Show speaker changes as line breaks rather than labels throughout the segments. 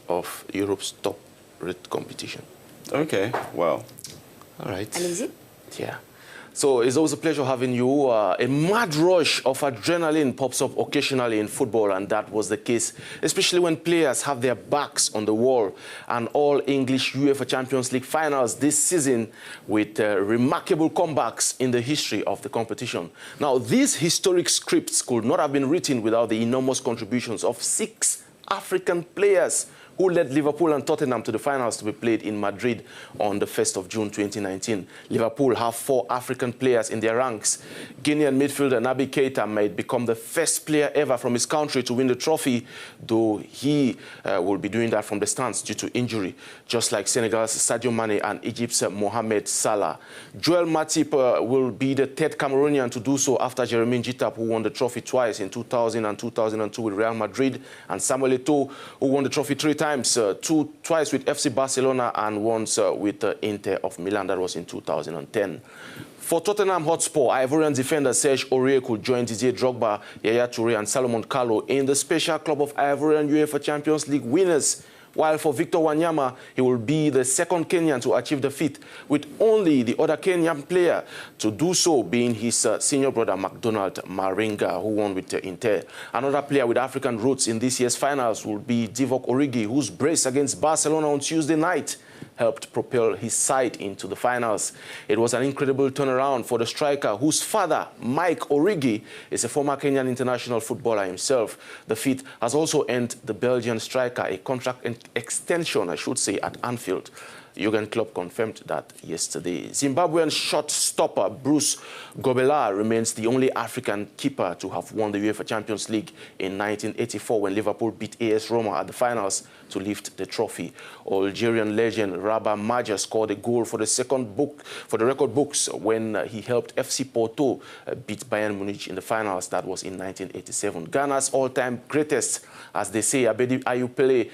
of Europe's top-rated competition.
Okay, well.
All right.
And is it?
Yeah. So it's always a pleasure having you. A mad rush of adrenaline pops up occasionally in football, and that was the case, especially when players have their backs on the wall. And all English UEFA Champions League finals this season with remarkable comebacks in the history of the competition. Now, these historic scripts could not have been written without the enormous contributions of 6 African players who led Liverpool and Tottenham to the finals to be played in Madrid on the 1st of June 2019. Liverpool have 4 African players in their ranks. Guinean midfielder Naby Keita might become the first player ever from his country to win the trophy, though he will be doing that from the stands due to injury, just like Senegal's Sadio Mane and Egypt's Mohamed Salah. Joel Matip will be the 3rd Cameroonian to do so after Jeremy Njitap, who won the trophy twice in 2000 and 2002 with Real Madrid, and Samuel Eto'o, who won the trophy 3 times. Twice with FC Barcelona and once with Inter of Milan. That was in 2010. For Tottenham Hotspur, Ivorian defender Serge Aurier could join Didier Drogba, Yaya Touré and Salomon Kalou in the special club of Ivorian UEFA Champions League winners. While for Victor Wanyama, he will be the 2nd Kenyan to achieve the feat, with only the other Kenyan player to do so being his senior brother, McDonald Maringa, who won with Inter. Another player with African roots in this year's finals will be Divock Origi, whose brace against Barcelona on Tuesday night helped propel his side into the finals. It was an incredible turnaround for the striker, whose father, Mike Origi, is a former Kenyan international footballer himself. The feat has also earned the Belgian striker a contract extension, I should say, at Anfield. Jurgen Klopp confirmed that yesterday. Zimbabwean shot stopper Bruce Gobela remains the only African keeper to have won the UEFA Champions League in 1984 when Liverpool beat AS Roma at the finals to lift the trophy. Algerian legend Rabah Majer scored a goal for the record books when he helped FC Porto beat Bayern Munich in the finals. That was in 1987. Ghana's all-time greatest, as they say, Abedi Ayew Pele,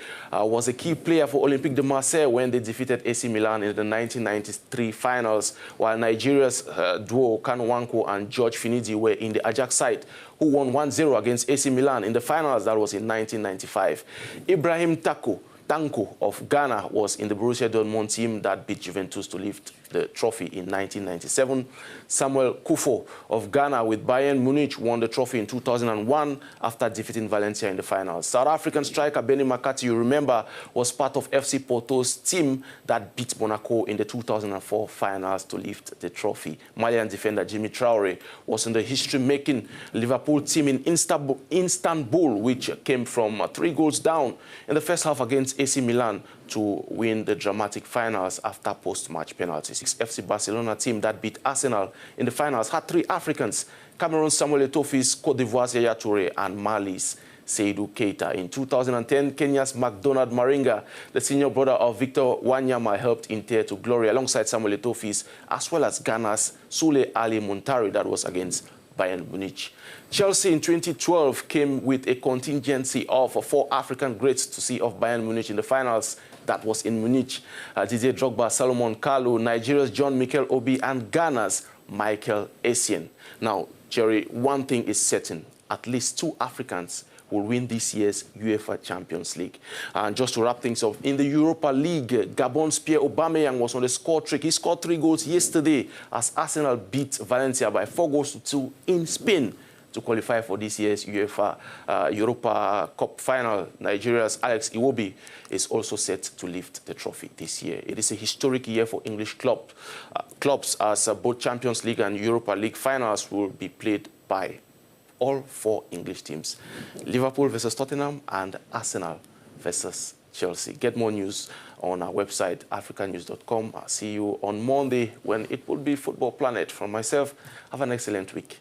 was a key player for Olympique de Marseille when they defeated AC Milan in the 1993 finals, while Nigeria's duo Kanu Nwankwo and George Finidi were in the Ajax side, who won 1-0 against AC Milan in the finals. That was in 1995. Ibrahim Tanko of Ghana was in the Borussia Dortmund team that beat Juventus to lift the trophy in 1997. Samuel Kufo of Ghana with Bayern Munich won the trophy in 2001 after defeating Valencia in the finals. South African striker Benny McCarthy, you remember, was part of FC Porto's team that beat Monaco in the 2004 finals to lift the trophy. Malian defender Jimmy Traore was in the history-making Liverpool team in Istanbul, which came from 3 goals down in the first half against AC Milan to win the dramatic finals after post-match penalties. FC Barcelona team that beat Arsenal in the finals had 3 Africans: Cameroon's Samuel Eto'o, Cote d'Ivoire's Yaya Touré, and Mali's Seydou Keita. In 2010, Kenya's McDonald Maringa, the senior brother of Victor Wanyama, helped Inter to glory alongside Samuel Eto'o, as well as Ghana's Sule Ali Muntari, that was against Bayern Munich. Chelsea in 2012 came with a contingency of 4 African greats to see off Bayern Munich in the finals. That was in Munich. Didier Drogba, Salomon Kalou, Nigeria's John Mikel Obi, and Ghana's Michael Essien. Now, Jerry, one thing is certain: at least 2 Africans will win this year's UEFA Champions League. And just to wrap things up, in the Europa League, Gabon's Pierre Aubameyang was on the score trick. He scored 3 goals yesterday as Arsenal beat Valencia by 4-2 in Spain to qualify for this year's UEFA Europa Cup final. Nigeria's Alex Iwobi is also set to lift the trophy this year. It is a historic year for English clubs as both Champions League and Europa League finals will be played by all 4 English teams: Liverpool versus Tottenham and Arsenal versus Chelsea. Get more news on our website, africanews.com. I'll see you on Monday when it will be Football Planet. From myself, have an excellent week.